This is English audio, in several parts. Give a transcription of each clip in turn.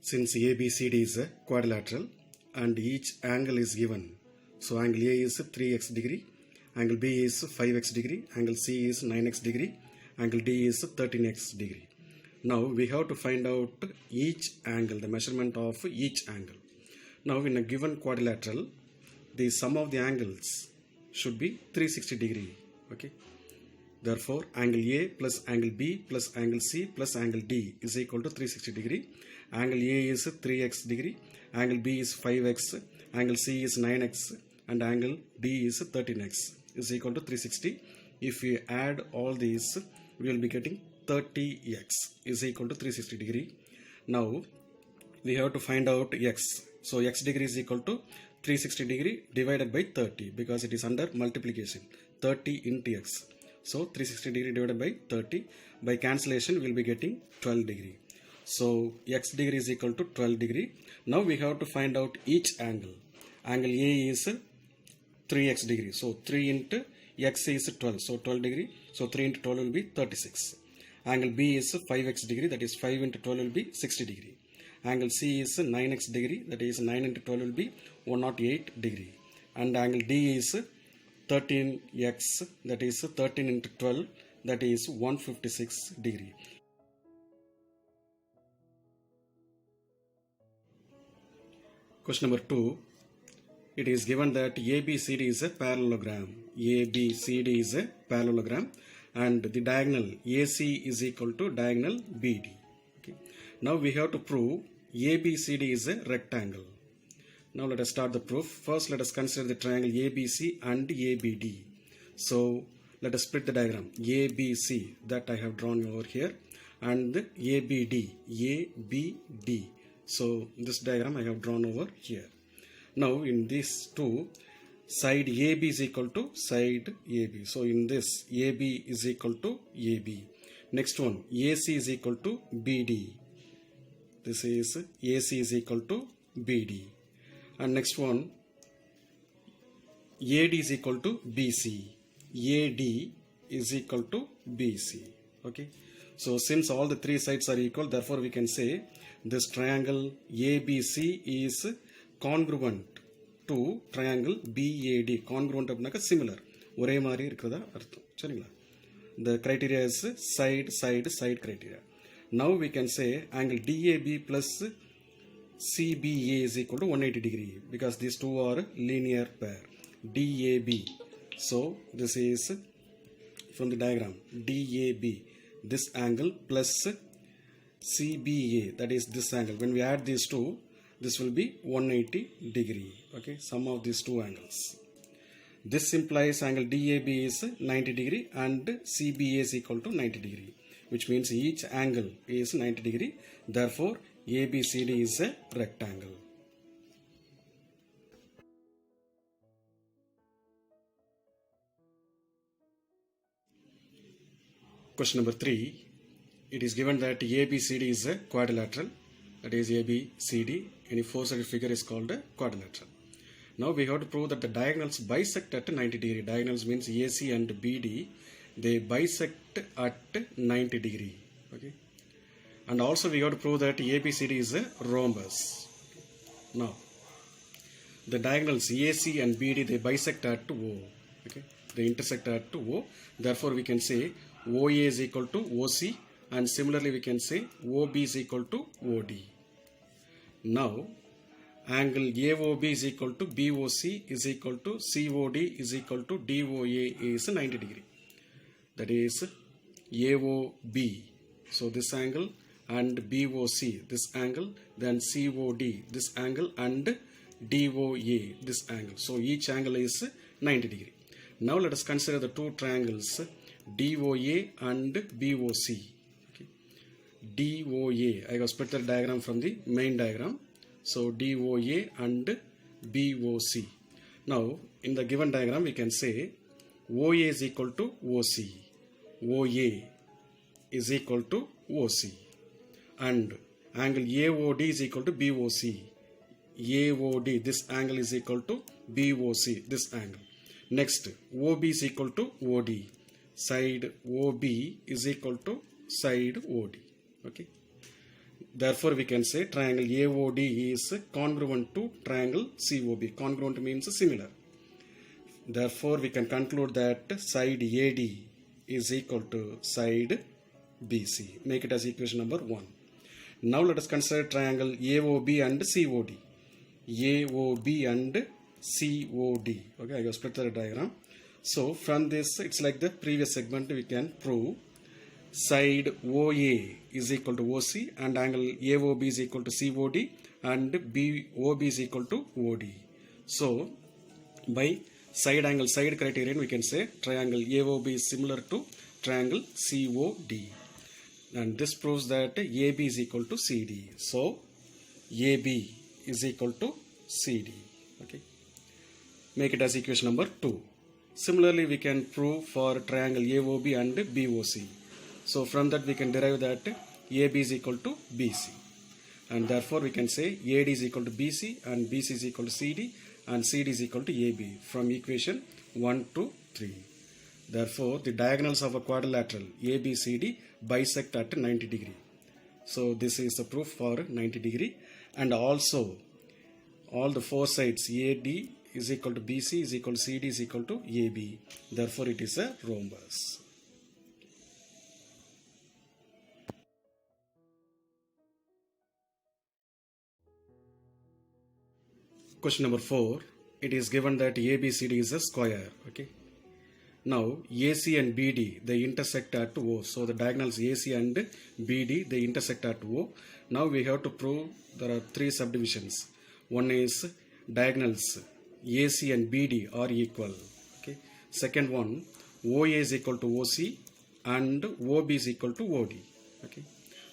Since ABCD is a quadrilateral and each angle is given, so angle A is 3x degree, angle B is 5x degree, angle C is 9x degree, angle D is 13x degree. Now we have to find out each angle, the measurement of each angle. Now in a given quadrilateral, the sum of the angles should be 360 degree. Okay. Therefore, angle A plus angle B plus angle C plus angle D is equal to 360 degree. Angle A is 3x degree, angle B is 5x, angle C is 9x, and angle D is 13x is equal to 360. If we add all these, we will be getting 30x is equal to 360 degree. Now, we have to find out x. So, x degree is equal to 360 degree divided by 30 because it is under multiplication. 30 into x. So 360 degree divided by 30. By cancellation, we will be getting 12 degree. So x degree is equal to 12 degree. Now we have to find out each angle. Angle A is 3x degree. So 3 into x is 12. So 12 degree. So 3 into 12 will be 36. Angle B is 5x degree. That is 5 into 12 will be 60 degree. Angle C is 9x degree. That is 9 into 12 will be 108 degree. And angle D is 13x, that is 13 into 12, that is 156 degree. Question number 2. It is given that ABCD is a parallelogram. ABCD is a parallelogram and the diagonal AC is equal to diagonal BD. Okay. Now we have to prove ABCD is a rectangle. Now let us start the proof. First let us consider the triangle ABC and ABD. So let us split the diagram. ABC that I have drawn over here and ABD. ABD. So this diagram I have drawn over here. Now in these two, side AB is equal to side AB. So in this AB is equal to AB. Next one, AC is equal to BD. This is AC is equal to BD. And next one, AD is equal to BC. AD is equal to BC. Okay. So since all the three sides are equal, therefore we can say this triangle ABC is congruent to triangle BAD. Congruent apnaka similar. Ore mari irukradha artham. Seringla. The criteria is side, side, side criteria. Now we can say angle DAB plus CBA is equal to 180 degree because these two are linear pair. DAB. So this is from the diagram DAB, this angle plus CBA, that is this angle. When we add these two, this will be 180 degree. Okay, sum of these two angles. This implies angle DAB is 90 degree and CBA is equal to 90 degree, which means each angle is 90 degree. Therefore, ABCD is a rectangle. Question number 3. It is given that ABCD is a quadrilateral. That is ABCD. Any four-sided figure is called a quadrilateral. Now we have to prove that the diagonals bisect at 90 degree. Diagonals means AC and BD. They bisect at 90 degree. Okay. And also we have to prove that ABCD is a rhombus. Now, the diagonals AC and BD, they bisect at O. Okay, they intersect at O. Therefore, we can say OA is equal to OC, and similarly we can say OB is equal to OD. Now, angle AOB is equal to BOC is equal to COD is equal to DOA is 90 degree. That is AOB. So this angle and BOC, this angle, then COD, this angle, and DOA, this angle. So each angle is 90 degree. Now let us consider the two triangles DOA and BOC. Okay. DOA, I have split the diagram from the main diagram. So DOA and BOC. Now in the given diagram we can say OA is equal to OC. OA is equal to OC. And angle AOD is equal to BOC. AOD, this angle is equal to BOC, this angle. Next, OB is equal to OD. Side OB is equal to side OD. Okay. Therefore, we can say triangle AOD is congruent to triangle COB. Congruent means similar. Therefore, we can conclude that side AD is equal to side BC. Make it as equation number 1. Now let us consider triangle AOB and COD. AOB and COD. Okay, I have split the diagram. So from this, it's like the previous segment, we can prove side OA is equal to OC and angle AOB is equal to COD and BOB is equal to OD. So by side angle side criterion, we can say triangle AOB is similar to triangle COD. And this proves that AB is equal to CD. So AB is equal to CD. Okay. Make it as equation number 2. Similarly, we can prove for triangle AOB and BOC. So from that we can derive that AB is equal to BC. And therefore we can say AD is equal to BC and BC is equal to CD and CD is equal to AB from equation 1 to 3. Therefore, the diagonals of a quadrilateral ABCD bisect at 90 degree. So this is the proof for 90 degree, and also all the four sides AD is equal to BC is equal to CD is equal to AB. Therefore, it is a rhombus. Question number 4. It is given that ABCD is a square. Okay. Now AC and BD they intersect at O. So the diagonals AC and BD they intersect at O. Now we have to prove there are 3 subdivisions. One is diagonals AC and BD are equal. Okay. Second one, OA is equal to OC and OB is equal to OD. Okay.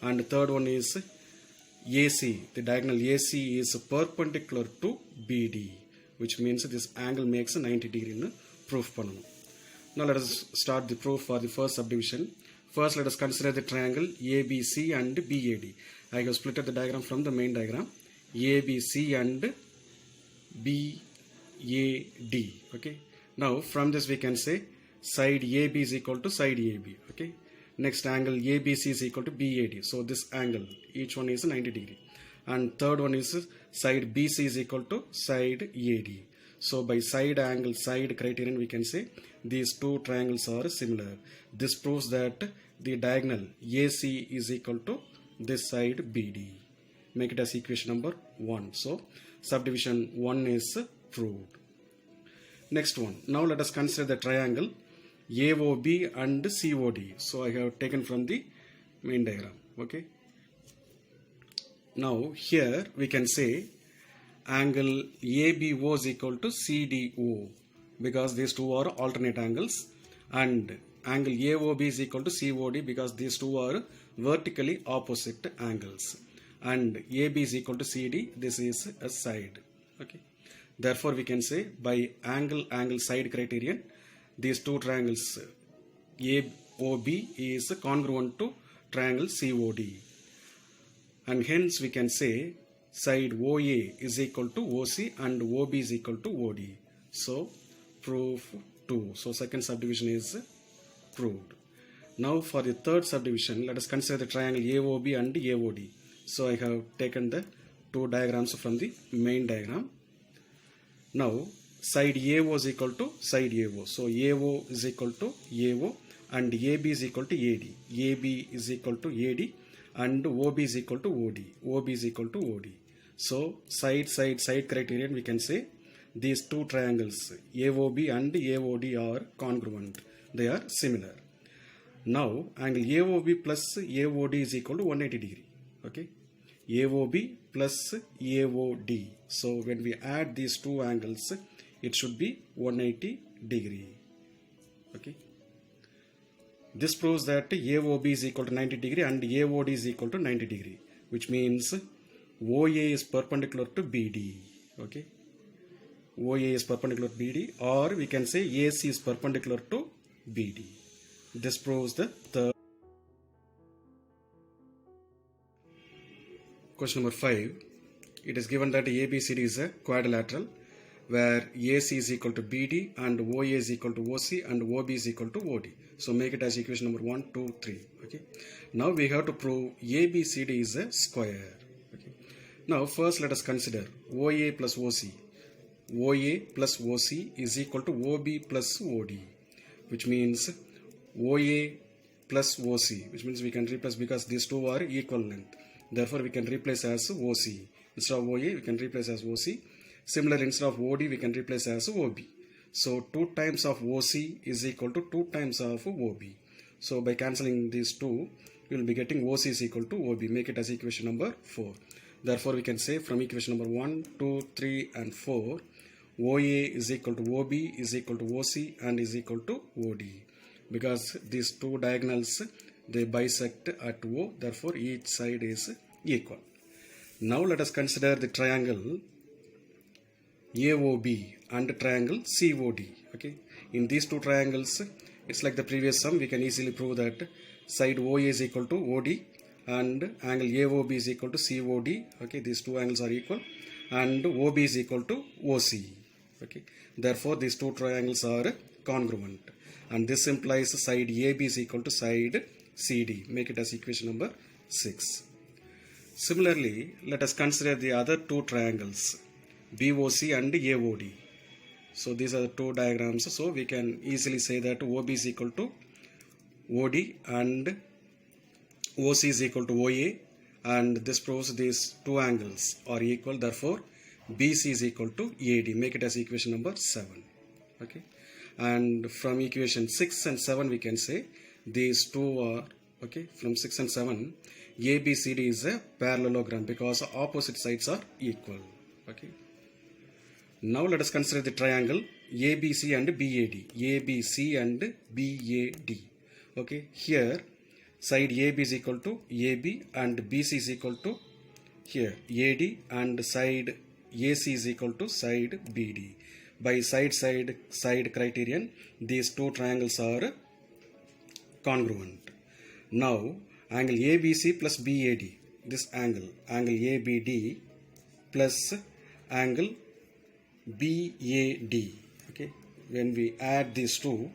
And third one is AC. The diagonal AC is perpendicular to BD, which means this angle makes 90 degree in proof panel. Now let us start the proof for the first subdivision. First let us consider the triangle ABC and BAD. I have split the diagram from the main diagram. ABC and BAD. Okay. Now from this we can say side AB is equal to side AB. Okay. Next angle ABC is equal to BAD. So this angle, each one is 90 degree. And third one is side BC is equal to side AD. So by side angle side criterion we can say these two triangles are similar. This proves that the diagonal AC is equal to this side BD. Make it as equation number 1. So subdivision 1 is proved. Next one. Now let us consider the triangle AOB and COD. So I have taken from the main diagram. Okay. Now here we can say angle ABO is equal to CDO because these two are alternate angles, and angle AOB is equal to COD because these two are vertically opposite angles, and AB is equal to CD. This is a side. Okay. Therefore we can say by angle side criterion these two triangles AOB is congruent to triangle COD, and hence we can say side OA is equal to OC and OB is equal to OD. So proof 2. So second subdivision is proved. Now for the third subdivision, let us consider the triangle AOB and AOD. So I have taken the two diagrams from the main diagram. Now side AO is equal to side AO. So AO is equal to AO and AB is equal to AD. AB is equal to AD and OB is equal to OD. OB is equal to OD. So side criterion we can say these two triangles AOB and AOD are congruent. They are similar. Now angle AOB plus AOD is equal to 180 degree. Okay. AOB plus AOD. So when we add these two angles, it should be 180 degree. Okay. This proves that AOB is equal to 90 degree and AOD is equal to 90 degree, which means OA is perpendicular to BD. Okay. OA is perpendicular to BD, or we can say AC is perpendicular to BD. This proves the third. Question number 5. It is given that ABCD is a quadrilateral where AC is equal to BD and OA is equal to OC and OB is equal to OD. So make it as equation number 1, 2, 3. Okay. Now we have to prove ABCD is a square. Okay. Now first let us consider OA plus OC. OA plus OC is equal to OB plus OD, which means OA plus OC, which means we can replace because these two are equal length. Therefore we can replace as OC. Instead of OA we can replace as OC. Similarly, instead of OD we can replace as OB. So 2 times of OC is equal to 2 times of OB. So by cancelling these two, we will be getting OC is equal to OB. Make it as equation number 4. Therefore, we can say from equation number 1, 2, 3 and 4, OA is equal to OB is equal to OC and is equal to OD. Because these two diagonals, they bisect at O, therefore each side is equal. Now let us consider the triangle AOB and triangle COD. Okay, in these two triangles, it's like the previous sum. We can easily prove that side OA is equal to OD and angle AOB is equal to COD. Okay, these two angles are equal, and OB is equal to OC. Okay, therefore these two triangles are congruent, and this implies side AB is equal to side CD. Make it as equation number 6. Similarly, let us consider the other two triangles BOC and AOD. So these are the two diagrams. So we can easily say that OB is equal to OD and OC is equal to OA, and this proves these two angles are equal. Therefore BC is equal to AD. Make it as equation number 7. Okay, and from equation 6 and 7 we can say these two are okay. From 6 and 7, ABCD is a parallelogram because opposite sides are equal. Okay. Now let us consider the triangle ABC and BAD. ABC and BAD. Okay, here side AB is equal to AB and BC is equal to here AD, and side AC is equal to side BD. By side criterion, these two triangles are congruent. Now angle ABC plus BAD, this angle ABD plus angle BAD. Okay, when we add these two,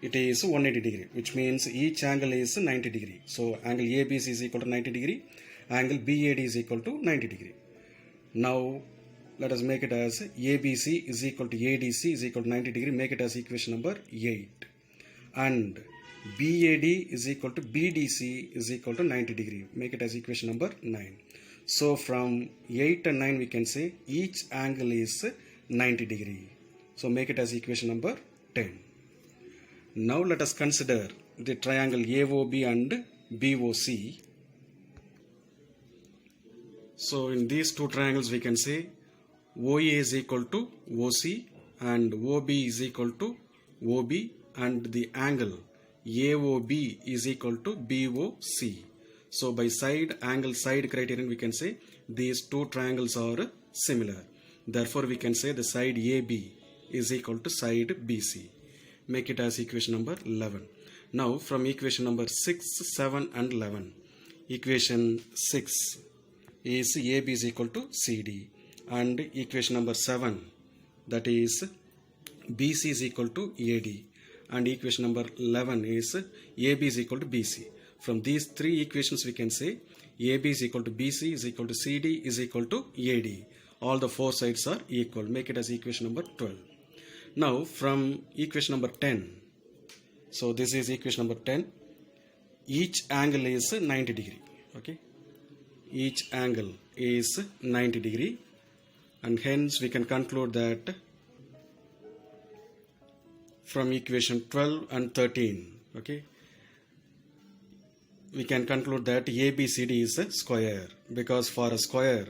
it is 180 degree, which means each angle is 90 degree. So angle ABC is equal to 90 degree, angle BAD is equal to 90 degree. Now let us make it as ABC is equal to ADC is equal to 90 degree. Make it as equation number 8. And BAD is equal to BDC is equal to 90 degree. Make it as equation number 9. So from 8 and 9 we can say each angle is 90 degree. So make it as equation number 10. Now let us consider the triangle AOB and BOC. So in these two triangles we can say OA is equal to OC and OB is equal to OB, and the angle AOB is equal to BOC. So by side criterion we can say these two triangles are similar. Therefore we can say the side AB is equal to side BC. Make it as equation number 11. Now from equation number 6, 7 and 11. Equation 6 is AB is equal to CD, and equation number 7, that is BC is equal to AD, and equation number 11 is AB is equal to BC. From these three equations we can say AB is equal to BC is equal to CD is equal to AD. All the four sides are equal. Make it as equation number 12. Now from equation number 10, so this is equation number 10, each angle is 90 degree. Okay, each angle is 90 degree, and hence we can conclude that from equation 12 and 13, okay, we can conclude that ABCD is a square, because for a square